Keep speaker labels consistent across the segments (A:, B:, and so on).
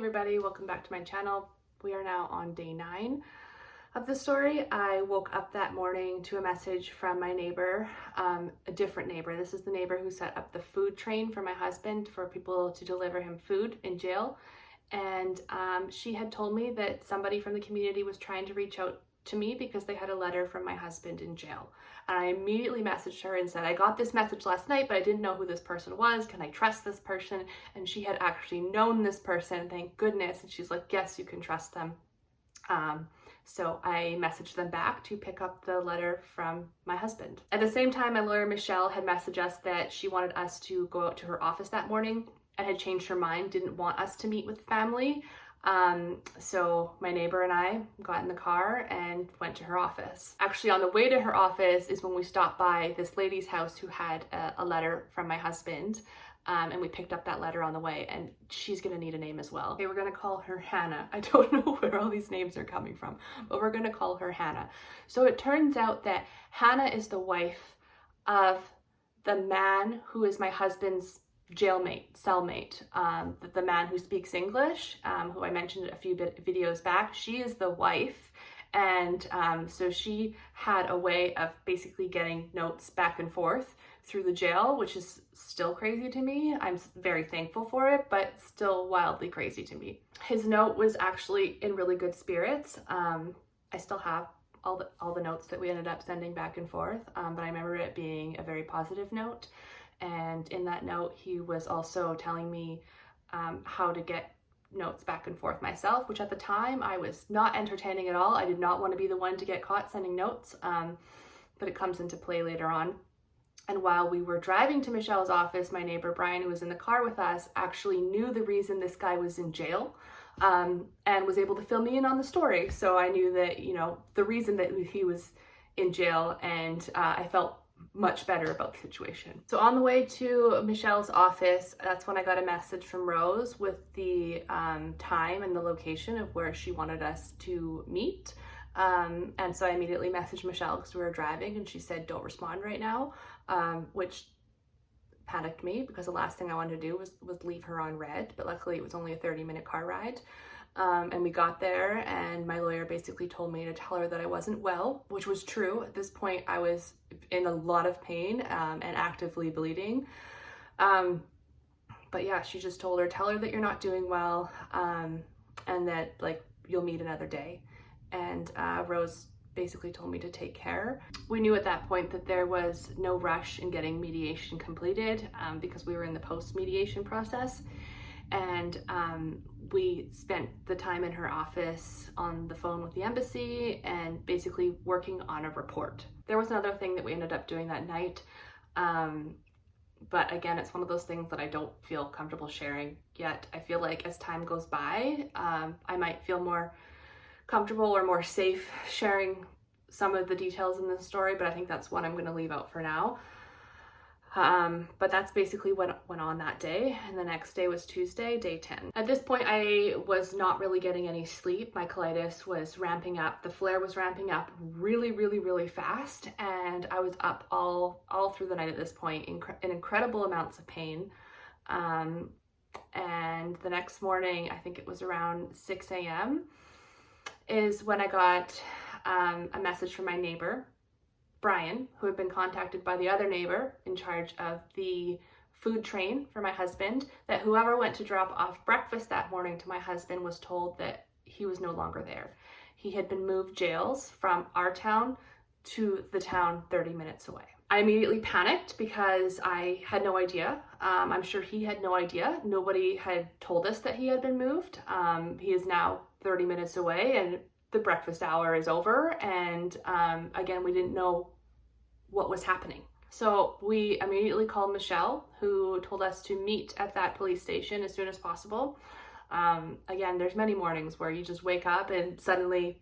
A: everybody, welcome back to my channel. We are now on day 9 of the story. I woke up that morning to a message from my neighbor, a different neighbor. This is the neighbor who set up the food train for my husband for people to deliver him food in jail. And she had told me that somebody from the community was trying to reach out to me because they had a letter from my husband in jail. And I immediately messaged her and said, I got this message last night, but I didn't know who this person was. Can I trust this person? And she had actually known this person, thank goodness. And she's like, yes, you can trust them. So I messaged them back to pick up the letter from my husband. At the same time, my lawyer, Michelle, had messaged us that she wanted us to go out to her office that morning and had changed her mind, didn't want us to meet with the family. So my neighbor and I got in the car and went to her office. Actually, on the way to her office is when we stopped by this lady's house who had a letter from my husband. And we picked up that letter on the way, and she's gonna need a name as well. Okay, we're gonna call her Hannah. I don't know where all these names are coming from, but we're gonna call her Hannah. So it turns out that Hannah is the wife of the man who is my husband's jailmate, cellmate, the man who speaks English, who I mentioned a few videos back. She is the wife, and so she had a way of basically getting notes back and forth through the jail, which is still crazy to me. I'm very thankful for it, but still wildly crazy to me. His note was actually in really good spirits. I still have all the notes that we ended up sending back and forth, but I remember it being a very positive note. And in that note, he was also telling me how to get notes back and forth myself, which at the time I was not entertaining at all. I did not want to be the one to get caught sending notes, but it comes into play later on. And while we were driving to Michelle's office, my neighbor Brian, who was in the car with us, actually knew the reason this guy was in jail, and was able to fill me in on the story. So I knew that, you know, the reason that he was in jail, and I felt much better about the situation. So on the way to Michelle's office, that's when I got a message from Rose with the time and the location of where she wanted us to meet. And so I immediately messaged Michelle because we were driving, and she said, don't respond right now, which panicked me because the last thing I wanted to do was leave her on red, but luckily it was only a 30-minute car ride. And we got there, and my lawyer basically told me to tell her that I wasn't well, which was true. At this point, I was in a lot of pain and actively bleeding. But yeah, she just told her, tell her that you're not doing well, and that like you'll meet another day. And Rose basically told me to take care. We knew at that point that there was no rush in getting mediation completed because we were in the post-mediation process. And we spent the time in her office on the phone with the embassy and basically working on a report. There was another thing that we ended up doing that night, but again, it's one of those things that I don't feel comfortable sharing yet. I feel like as time goes by, I might feel more comfortable or more safe sharing some of the details in this story, but I think that's one I'm going to leave out for now. But that's basically what went on that day. And the next day was Tuesday, day 10. At this point, I was not really getting any sleep. My colitis was ramping up. The flare was ramping up really, really, really fast. And I was up all through the night at this point in incredible amounts of pain. And the next morning, I think it was around 6 a.m. is when I got a message from my neighbor, Brian, who had been contacted by the other neighbor in charge of the food train for my husband, that whoever went to drop off breakfast that morning to my husband was told that he was no longer there. He had been moved jails from our town to the town 30 minutes away. I immediately panicked because I had no idea. I'm sure he had no idea. Nobody had told us that he had been moved. He is now 30 minutes away, and the breakfast hour is over. And again, we didn't know what was happening. So we immediately called Michelle, who told us to meet at that police station as soon as possible. Again, there's many mornings where you just wake up and suddenly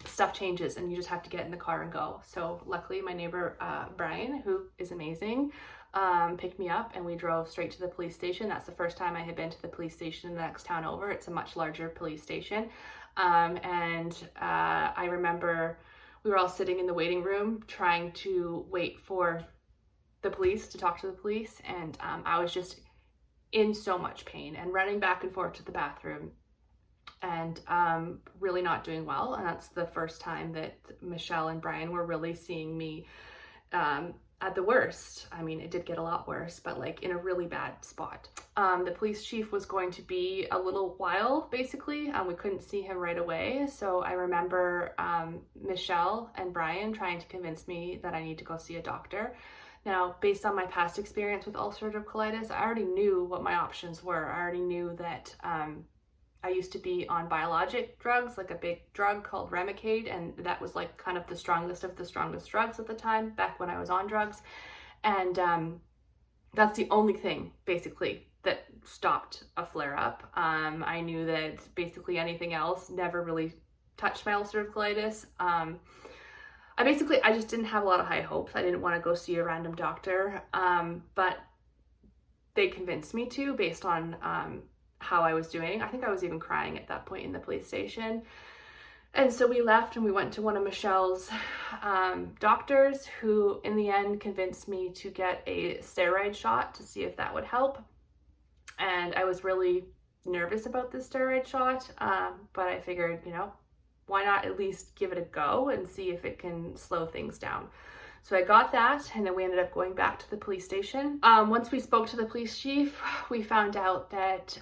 A: stuff changes and you just have to get in the car and go. So luckily my neighbor, Brian, who is amazing, picked me up and we drove straight to the police station. That's the first time I had been to the police station in the next town over. It's a much larger police station. I remember we were all sitting in the waiting room trying to wait for the police to talk to the police, and I was just in so much pain and running back and forth to the bathroom and really not doing well. And that's the first time that Michelle and Brian were really seeing me at the worst. I mean, it did get a lot worse, but like in a really bad spot. The police chief was going to be a little while, basically. We couldn't see him right away. So I remember Michelle and Brian trying to convince me that I need to go see a doctor. Now, based on my past experience with ulcerative colitis, I already knew what my options were. I already knew that I used to be on biologic drugs, like a big drug called Remicade, and that was like kind of the strongest of the strongest drugs at the time, back when I was on drugs. And that's the only thing, basically, that stopped a flare-up. I knew that basically anything else never really touched my ulcerative colitis. I just didn't have a lot of high hopes. I didn't want to go see a random doctor, but they convinced me to, based on how I was doing. I think I was even crying at that point in the police station. And so we left and we went to one of Michelle's doctors, who in the end convinced me to get a steroid shot to see if that would help. And I was really nervous about this steroid shot, but I figured, why not at least give it a go and see if it can slow things down. So I got that, and then we ended up going back to the police station. Once we spoke to the police chief, we found out that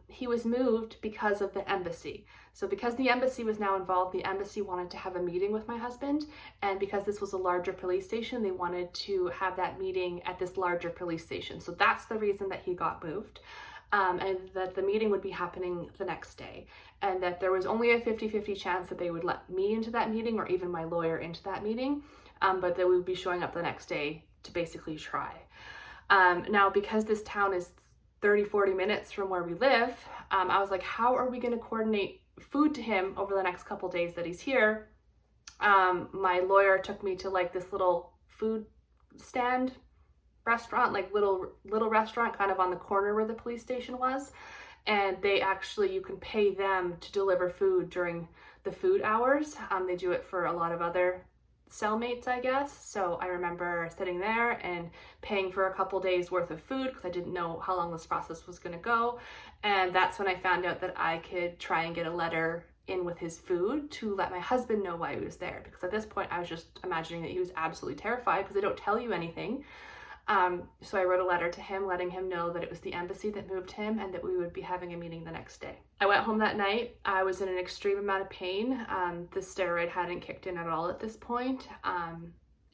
A: he was moved because of the embassy. So because the embassy was now involved, the embassy wanted to have a meeting with my husband, and because this was a larger police station, they wanted to have that meeting at this larger police station. So that's the reason that he got moved. And that the meeting would be happening the next day, and that there was only a 50-50 chance that they would let me into that meeting or even my lawyer into that meeting, but they would be showing up the next day to basically try. Now, because this town is 30-40 minutes from where we live, I was like, how are we going to coordinate food to him over the next couple days that he's here? My lawyer took me to like this little food stand restaurant, like little restaurant kind of on the corner where the police station was, and they actually, you can pay them to deliver food during the food hours. They do it for a lot of other cellmates, I guess. So I remember sitting there and paying for a couple days worth of food because I didn't know how long this process was going to go. And that's when I found out that I could try and get a letter in with his food to let my husband know why he was there, because at this point I was just imagining that he was absolutely terrified because they don't tell you anything. So I wrote a letter to him letting him know that it was the embassy that moved him and that we would be having a meeting the next day. I went home that night. I was in an extreme amount of pain. The steroid hadn't kicked in at all at this point,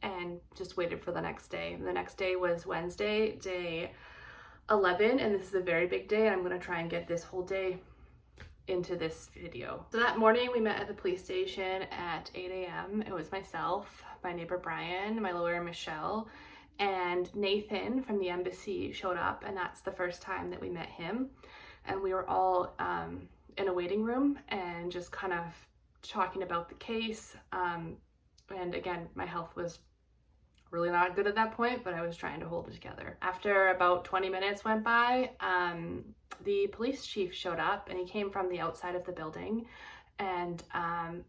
A: and just waited for the next day. The next day was Wednesday, day 11, and this is a very big day. I'm going to try and get this whole day into this video. So that morning we met at the police station at 8 a.m. It was myself, my neighbor Brian, my lawyer Michelle, and Nathan from the embassy showed up, and that's the first time that we met him. And we were all in a waiting room and just kind of talking about the case. And again, my health was really not good at that point, but I was trying to hold it together. After about 20 minutes went by, the police chief showed up, and he came from the outside of the building, and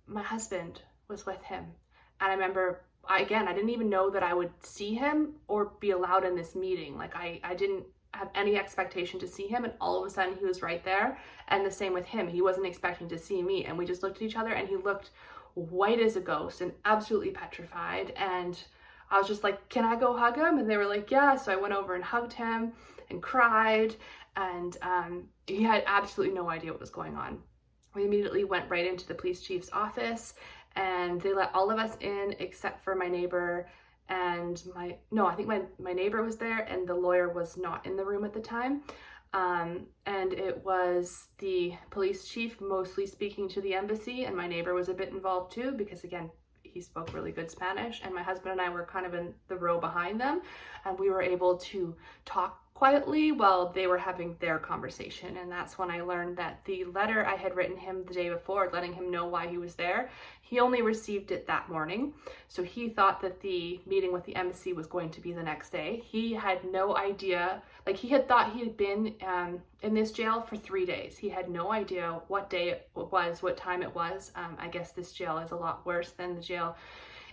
A: my husband was with him. And I remember, I didn't even know that I would see him or be allowed in this meeting. Like I didn't have any expectation to see him, and all of a sudden he was right there. And the same with him. He wasn't expecting to see me, and we just looked at each other, and he looked white as a ghost and absolutely petrified. And I was just like, can I go hug him? And they were like, yeah. So I went over and hugged him and cried, and he had absolutely no idea what was going on. We immediately went right into the police chief's office, and they let all of us in except for my neighbor and my neighbor was there, and the lawyer was not in the room at the time. And it was the police chief mostly speaking to the embassy, and my neighbor was a bit involved too, because again, he spoke really good Spanish, and my husband and I were kind of in the row behind them, and we were able to talk quietly while they were having their conversation. And that's when I learned that the letter I had written him the day before, letting him know why he was there, he only received it that morning. So he thought that the meeting with the embassy was going to be the next day. He had no idea, like he had thought he had been in this jail for 3 days. He had no idea what day it was, what time it was. I guess this jail is a lot worse than the jail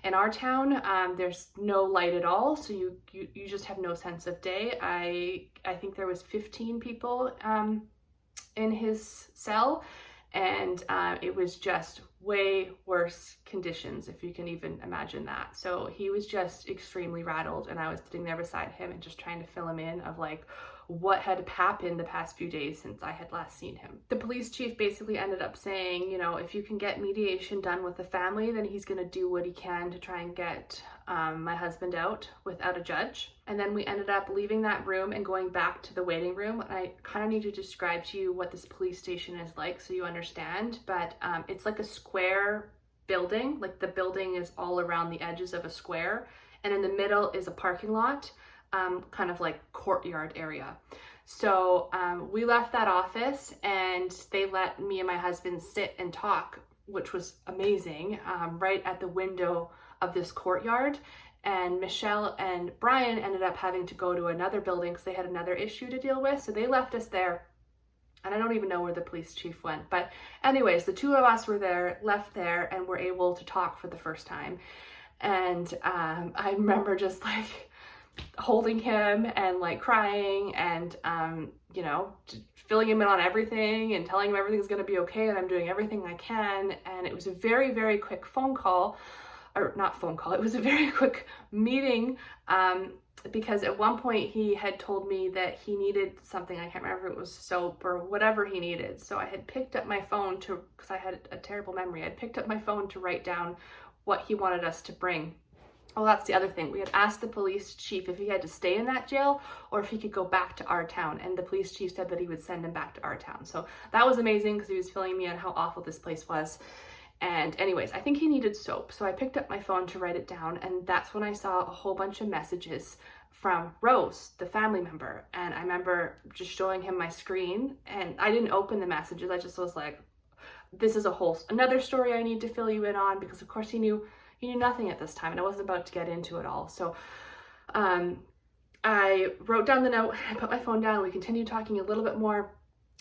A: In our town, there's no light at all, so you just have no sense of day. I think there was 15 people in his cell, and it was just way worse conditions, if you can even imagine that. So he was just extremely rattled, and I was sitting there beside him and just trying to fill him in of like what had happened the past few days since I had last seen him. The police chief basically ended up saying, you know, if you can get mediation done with the family, then he's going to do what he can to try and get my husband out without a judge. And then we ended up leaving that room and going back to the waiting room. And I kind of need to describe to you what this police station is like so you understand, but it's like a square building. Like the building is all around the edges of a square, and in the middle is a parking lot, kind of like courtyard area. So we left that office and they let me and my husband sit and talk, which was amazing, right at the window of this courtyard. And Michelle and Brian ended up having to go to another building because they had another issue to deal with. So they left us there. And I don't even know where the police chief went. But anyways, the two of us were there, left there, and were able to talk for the first time. And I remember just like holding him and like crying and, you know, filling him in on everything and telling him everything's going to be okay and I'm doing everything I can. And it was a very, very quick phone call, or not phone call, it was a very quick meeting, because at one point he had told me that he needed something. I can't remember if it was soap or whatever he needed. So I had picked up my phone because I had a terrible memory. I picked up my phone to write down what he wanted us to bring. Oh, that's the other thing. We had asked the police chief if he had to stay in that jail or if he could go back to our town. And the police chief said that he would send him back to our town. So that was amazing because he was filling me on how awful this place was. And anyways, I think he needed soap. So I picked up my phone to write it down. And that's when I saw a whole bunch of messages from Rose, the family member. And I remember just showing him my screen, and I didn't open the messages. I just was like, this is another story I need to fill you in on, because of course he knew nothing at this time and I wasn't about to get into it all. So I wrote down the note, I put my phone down, we continued talking a little bit more.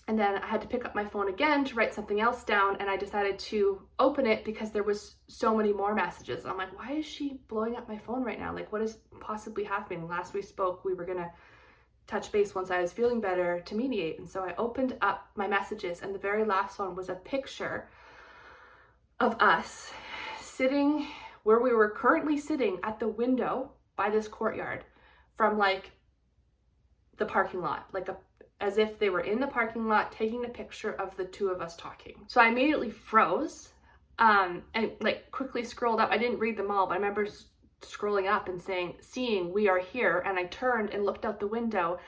A: And then I had to pick up my phone again to write something else down, and I decided to open it because there was so many more messages. I'm like, why is she blowing up my phone right now? Like, what is possibly happening? Last we spoke, we were gonna touch base once I was feeling better to mediate. And so I opened up my messages, and the very last one was a picture of us sitting where we were currently sitting at the window by this courtyard from like the parking lot, as if they were in the parking lot taking a picture of the two of us talking. So I immediately froze and like quickly scrolled up. I didn't read them all, but I remember scrolling up and seeing we are here. And I turned and looked out the window,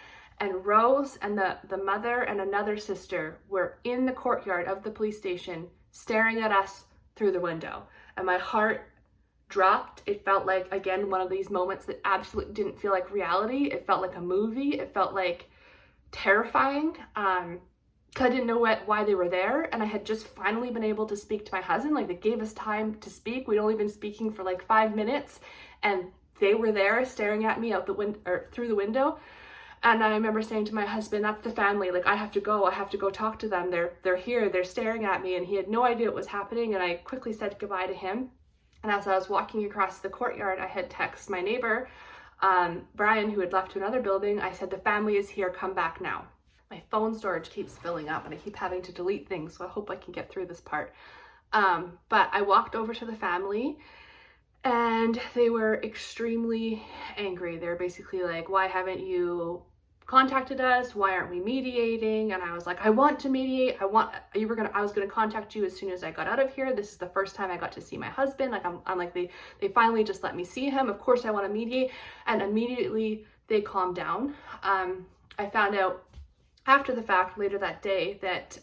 A: and Rose and the mother and another sister were in the courtyard of the police station staring at us through the window. And my heart dropped. It felt like, again, one of these moments that absolutely didn't feel like reality. It felt like a movie. It felt like terrifying, because I didn't know why they were there, and I had just finally been able to speak to my husband. Like, they gave us time to speak. We'd only been speaking for like 5 minutes, and they were there staring at me out the window or through the window. And I remember saying to my husband, "That's the family. Like, I have to go talk to them. They're here. They're staring at me." And he had no idea what was happening. And I quickly said goodbye to him. And as I was walking across the courtyard, I had texted my neighbor, Brian, who had left to another building. I said, "The family is here, come back now." My phone storage keeps filling up and I keep having to delete things, so I hope I can get through this part. But I walked over to the family and they were extremely angry. They're basically like, "Why haven't you contacted us? Why aren't we mediating?" And I was like, "I want to mediate. I was gonna contact you as soon as I got out of here. This is the first time I got to see my husband. Like, I'm like, they finally just let me see him. Of course I want to mediate." And immediately they calmed down. I found out after the fact later that day that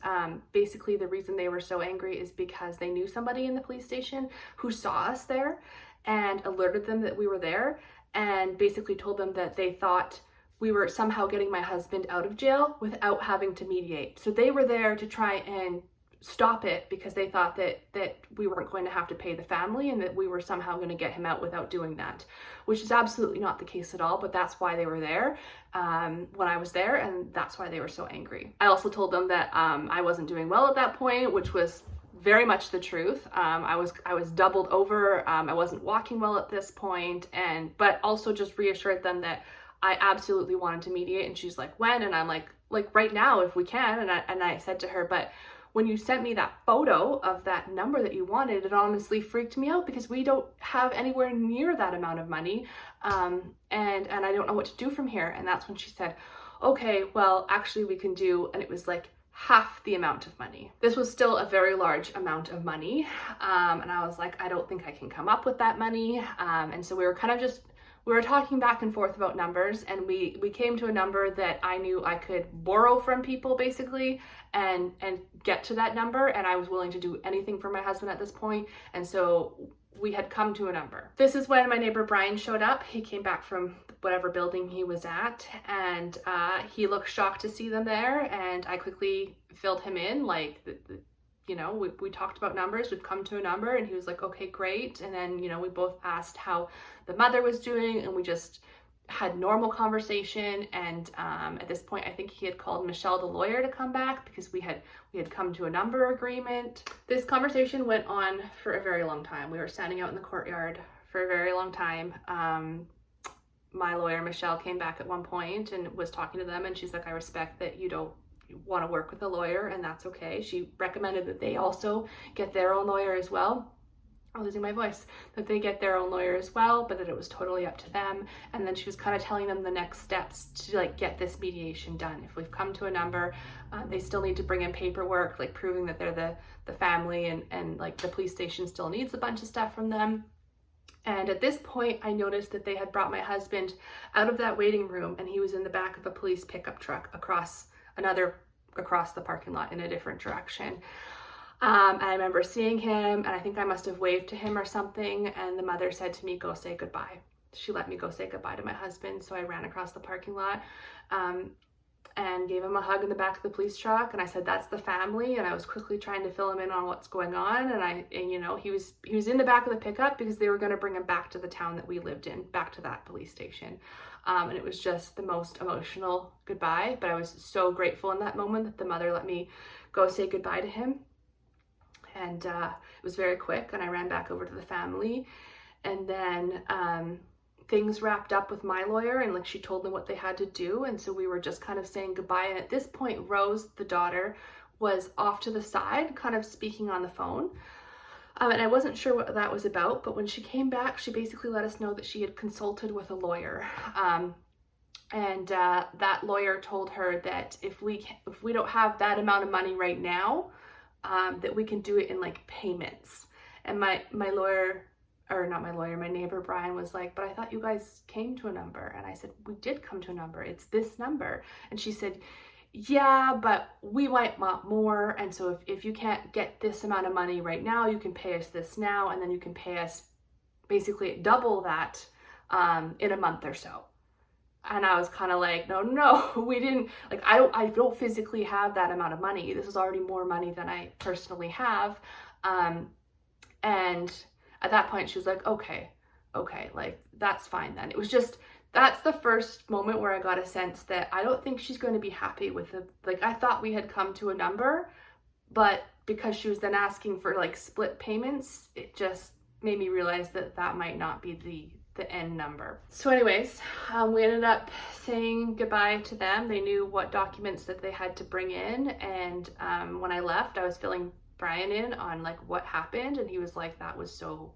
A: basically the reason they were so angry is because they knew somebody in the police station who saw us there and alerted them that we were there, and basically told them that they thought we were somehow getting my husband out of jail without having to mediate. So they were there to try and stop it because they thought that we weren't going to have to pay the family and that we were somehow going to get him out without doing that, which is absolutely not the case at all. But that's why they were there when I was there, and that's why they were so angry. I also told them that I wasn't doing well at that point, which was very much the truth. I was doubled over. I wasn't walking well at this point, but also just reassured them that I absolutely wanted to mediate. And she's like, when? And I'm like right now if we can. And I said to her, but when you sent me that photo of that number that you wanted, it honestly freaked me out because we don't have anywhere near that amount of money. And I don't know what to do from here. And that's when she said, okay, well, actually we can do, and it was like half the amount of money. This was still a very large amount of money. And I was like, I don't think I can come up with that money. And so we were kind of we were talking back and forth about numbers, and we came to a number that I knew I could borrow from people basically and get to that number, and I was willing to do anything for my husband at this point. And so we had come to a number. This is when my neighbor Brian showed up. He came back from whatever building he was at, and he looked shocked to see them there, and I quickly filled him in, like, you know, we talked about numbers, we've come to a number, and he was like, okay, great. And then, you know, we both asked how the mother was doing, and we just had normal conversation. And at this point, I think he had called Michelle, the lawyer, to come back because we had come to a number agreement. This conversation went on for a very long time. We were standing out in the courtyard for a very long time. My lawyer, Michelle, came back at one point and was talking to them, and she's like, I respect that you don't want to work with a lawyer, and that's okay. She recommended that they also get their own lawyer as well. I'm losing my voice. That they get their own lawyer as well, but that it was totally up to them. And then she was kind of telling them the next steps to like get this mediation done. If we've come to a number, they still need to bring in paperwork, like proving that they're the family, and like the police station still needs a bunch of stuff from them. And at this point, I noticed that they had brought my husband out of that waiting room, and he was in the back of a police pickup truck across the parking lot in a different direction. And I remember seeing him, and I think I must have waved to him or something, and the mother said to me, go say goodbye. She let me go say goodbye to my husband, so I ran across the parking lot and gave him a hug in the back of the police truck, and I said, that's the family. And I was quickly trying to fill him in on what's going on, and you know, he was in the back of the pickup because they were going to bring him back to the town that we lived in, back to that police station. And it was just the most emotional goodbye, but I was so grateful in that moment that the mother let me go say goodbye to him. And it was very quick, and I ran back over to the family, and then things wrapped up with my lawyer, and like she told them what they had to do, and so we were just kind of saying goodbye. And at this point, Rose, the daughter, was off to the side, kind of speaking on the phone. And I wasn't sure what that was about, but when she came back, she basically let us know that she had consulted with a lawyer. And that lawyer told her that if we don't have that amount of money right now, that we can do it in like payments. And my lawyer, or not my lawyer, my neighbor Brian was like, but I thought you guys came to a number. And I said, we did come to a number. It's this number. And she said, yeah, but we might want more. And so if you can't get this amount of money right now, you can pay us this now, and then you can pay us basically double that in a month or so. And I was kind of like, no, we didn't, like, I don't physically have that amount of money. This is already more money than I personally have. And at that point, she was like, okay, like, that's fine then. It was just, that's the first moment where I got a sense that I don't think she's going to be happy with it. Like, I thought we had come to a number, but because she was then asking for like split payments, it just made me realize that that might not be the end number. So anyways, we ended up saying goodbye to them. They knew what documents that they had to bring in, and when I left, I was filling Brian in on like what happened, and he was like, that was so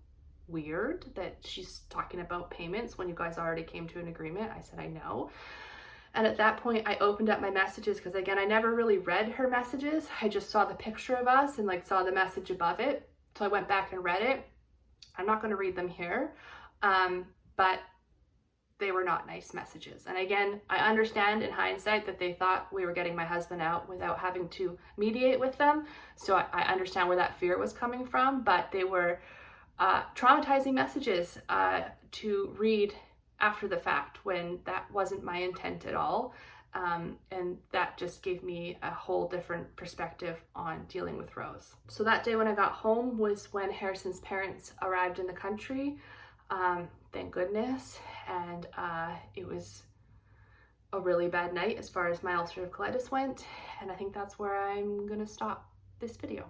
A: weird that she's talking about payments when you guys already came to an agreement. I said, I know. And at that point, I opened up my messages, because again, I never really read her messages. I just saw the picture of us and like saw the message above it. So I went back and read it. I'm not going to read them here. But they were not nice messages. And again, I understand in hindsight that they thought we were getting my husband out without having to mediate with them. So I understand where that fear was coming from, but they were traumatizing messages to read after the fact, when that wasn't my intent at all. And that just gave me a whole different perspective on dealing with Rose. So that day when I got home was when Harrison's parents arrived in the country. Thank goodness. And it was a really bad night as far as my ulcerative colitis went. And I think that's where I'm gonna stop this video.